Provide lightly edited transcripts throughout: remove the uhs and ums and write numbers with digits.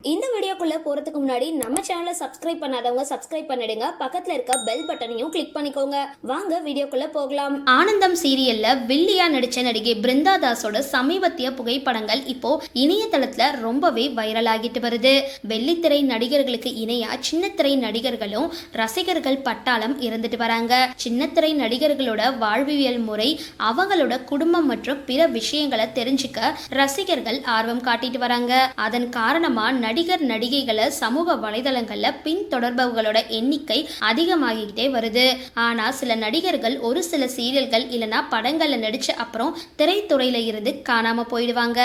இந்த வீடியோக்குள்ள போறதுக்கு முன்னாடி நம்ம சேனலை சப்ஸ்கிரைப் பண்ணாதவங்க சப்ஸ்கிரைப் பண்ணிடுங்க, பக்கத்துல இருக்க பெல் பட்டனையும் கிளிக் பண்ணிக்கோங்க. வாங்க வீடியோக்குள்ள போகலாம். ஆனந்தம் சீரியல்ல வில்லியா நடிச்ச நடிகை பிருந்தா தாஸோட சமீபத்திய புகைப்படங்கள் இப்போ இணையதளத்துல ரொம்பவே வைரல் ஆகிட்டு வருது. வெள்ளித்திரை நடிகர்களுக்கு இணையா சின்னத்திரை நடிகர்களும் ரசிகர்கள் பட்டாளம் இருந்துட்டு வராங்க. சின்னத்திரை நடிகர்களோட வாழ்வியல் முறை, அவங்களோட குடும்பம் மற்றும் பிற விஷயங்களை தெரிஞ்சுக்க ரசிகர்கள் ஆர்வம் காட்டிட்டு வராங்க. அதன் காரணமா நடிகர் நடிகைகளை சமூக வலைதளங்கள்ல பின்தொடர்பவர்களோட எண்ணிக்கை அதிகமாகிட்டே வருது. ஆனா சில நடிகர்கள் ஒரு சில சீரியல்கள் இல்லைன்னா படங்கள்ல நடிச்ச அப்புறம் திரைத்துறையில இருந்து காணாம போயிடுவாங்க.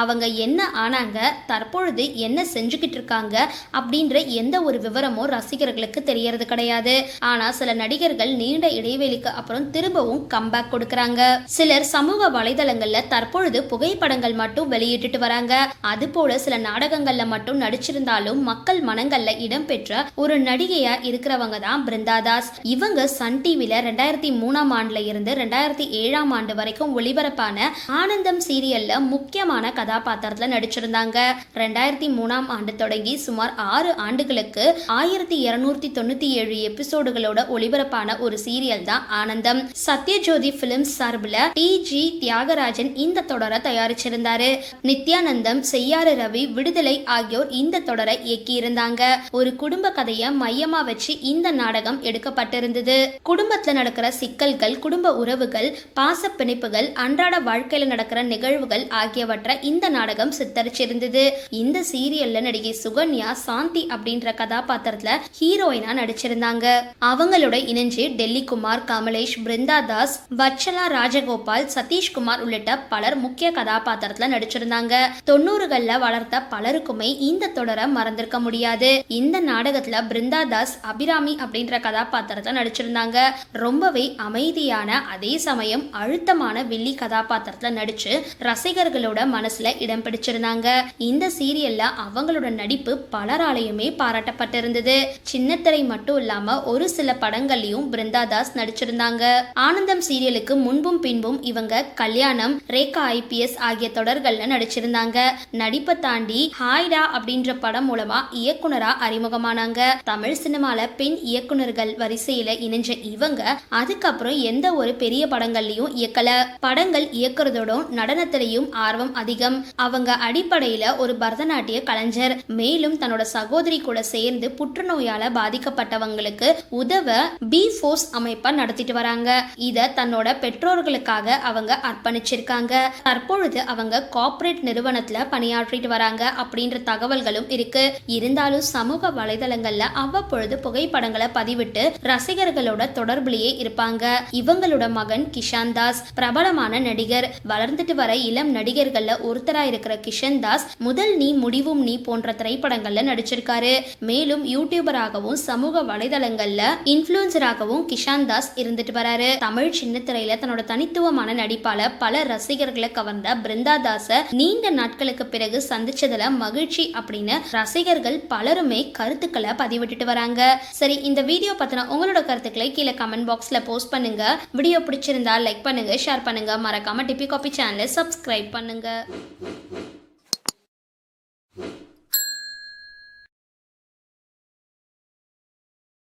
அவங்க என்ன ஆனாங்க, தற்பொழுது என்ன செஞ்சுக்கிட்டு இருக்காங்க அப்படின்ற எந்த ஒரு விவரமும் ரசிகர்களுக்கு தெரியறது கிடையாது. ஆனா சில நடிகர்கள் நீண்ட இடைவெளிக்கு அப்புறம் திரும்பவும் கம்பேக் கொடுக்கறாங்க. சிலர் சமூக வலைதளங்கள்ல தற்பொழுது புகைப்படங்கள் மட்டும் வெளியிட்டு வராங்க. அது போல சில நாடகங்கள்ல மட்டும் நடிச்சிருந்தாலும் மக்கள் மனங்கள்ல இடம்பெற்ற ஒரு நடிகையா இருக்கிறவங்க தான் பிருந்தா தாஸ். இவங்க சன் டிவில 2003 ஆண்டுல இருந்து 2007 ஆண்டு வரைக்கும் ஒளிபரப்பான ஆனந்தம் சீரியல்ல முக்கியமான கதாபாத்திரத்துல நடிச்சிருந்தாங்க. 2003 ஆண்டு தொடங்கி சுமார் 6 ஆண்டுகளுக்கு 1297 எபிசோடுகளோட ஒளிபரப்பான ஒரு சீரியல் தான் ஆனந்தம். சத்யஜோதி பிலிம்ஸ் சார்பில் டி.ஜி. தியாகராஜன் இந்த தொடரை தயாரிச்சிருந்தாரு. நித்யானந்தம், செய்யாறு ரவி, விடுதலை ஆகியோர் இந்த தொடரை இயக்கியிருந்தாங்க. ஒரு குடும்ப கதையை மையமா வச்சு இந்த நாடகம் எடுக்கப்பட்டிருந்தது. குடும்பத்துல நடக்கிற சிக்கல்கள், குடும்ப உறவுகள், பாச பிணைப்புகள், அன்றாட வாழ்க்கையில நடக்கிற நிகழ்வுகள் ஆகியவற்றை இந்த நாடகம் சித்தரிச்சிருந்தது. இந்த சீரியல்ல நடிகை சுகன்யா சாந்தி அப்படின்ற கதாபாத்திரத்துல ஹீரோயினா நடிச்சிருந்தாங்க. அவங்களோட இணைஞ்சு டெல்லி குமார், கமலேஷ், பிருந்தா தாஸ், வச்சலா ராஜகோபால், சதீஷ்குமார் உள்ளிட்ட பலர் முக்கிய கதாபாத்திரத்துல நடிச்சிருந்தாங்க. 90கள்ல வளர்த்த பலருக்குமே இந்த தொடரை மறந்திருக்க முடியாது. இந்த நாடகத்துல பிருந்தா தாஸ் அபிராமி அப்படின்ற கதாபாத்திரத்தை நடிச்சிருந்தாங்க. ரொம்பவே அமைதியான, அதே சமயம் அழுத்தமான வில்லி கதாபாத்திரத்துல நடிச்சு ரசிகர்களோட மனசுல இடம் பிடிச்சிருந்தாங்க. இந்த சீரியல்ல அவங்களோட நடிப்பு பலராலையுமே பாராட்டப்பட்டிருந்தது. சின்னத்திரை மட்டும் இல்லாம ஒரு சில படங்கள்லயும் பிருந்தா தாஸ் நடிச்சிருந்தாங்க. ஆனந்தம் சீரியலுக்கு முன்பும் பின்பும் இவங்க கல்யாணம், ரேகா IPS ஆகிய தொடர்கள்ல நடிச்சிருந்தாங்க. நடிப்பை தாண்டி ஹாய்டா அப்படின்ற படம் மூலமா இயக்குனரா அறிமுகமானாங்க. தமிழ் சினிமால பெண் இயக்குனர்கள் வரிசையில இணைஞ்ச இவங்க அதுக்கப்புறம் எந்த ஒரு பெரிய படங்கள்லயும் இயக்கல. படங்கள் இயக்குறதோட நடனத்திலையும் ஆர்வம் அதிகம். அவங்க அடிப்படையில ஒரு பரதநாட்டிய கலைஞர். மேலும் தன்னோட சகோதரி கூட சேர்ந்து புற்றுநோயால பாதிக்கப்பட்டவங்களுக்கு உதவ பி ஃபோர்ஸ் அமைப்பை நடத்திட்டு வராங்க. இத தன்னோட பெற்றோர்களுக்காக அவங்க அர்ப்பணிச்சிருக்காங்க. தற்பொழுது அவங்க கார்ப்பரேட் நிறுவனத்துல பணியாற்றிட்டு வராங்க அப்படின்ற தகவல்களும் இருக்கு. இருந்தாலும் சமூக வலைதளங்கள்ல அவ்வப்பொழுது புகைப்படங்களை பதிவிட்டு ரசிகர்களோட தொடர்புலயே இருப்பாங்க. இவங்களோட மகன் கிஷான் தாஸ் பிரபலமான நடிகர். வளர்ந்துட்டு வர இளம் நடிகர்கள்ல ஒருத்தரா இருக்கிற கிஷன் தாஸ் முதல் நீ முடிவும் நீ போன்ற திரைப்படங்கள்ல நடிச்சிருக்காரு. மேலும் யூடியூபராகவும் சமூக வலைதளங்கள்ல இன்ஃபுளுசராகவும் கிஷான் தாஸ் இருந்துட்டு வராரு. தமிழ் சின்னத்திரையில தன்னோட தனித்துவமான நடிப்பால பல ரசிகர்களை கவர்ந்த பிருந்தா தாஸ நீண்ட நாட்களுக்கு பிறகு சந்திச்சதுல மகிழ்ச்சி அப்படின்னு ரசிகர்கள் பலருமே கருத்துக்களை பதிவிட்டுட்டு வராங்க. சரி, இந்த வீடியோ பத்தின உங்களோட கருத்துக்களை கீழே கமெண்ட் பாக்ஸ்ல போஸ்ட் பண்ணுங்க. வீடியோ பிடிச்சிருந்தா லைக் பண்ணுங்க, ஷேர் பண்ணுங்க, மறக்காம டிபி காபி சேனலை சப்ஸ்கிரைப் பண்ணுங்க.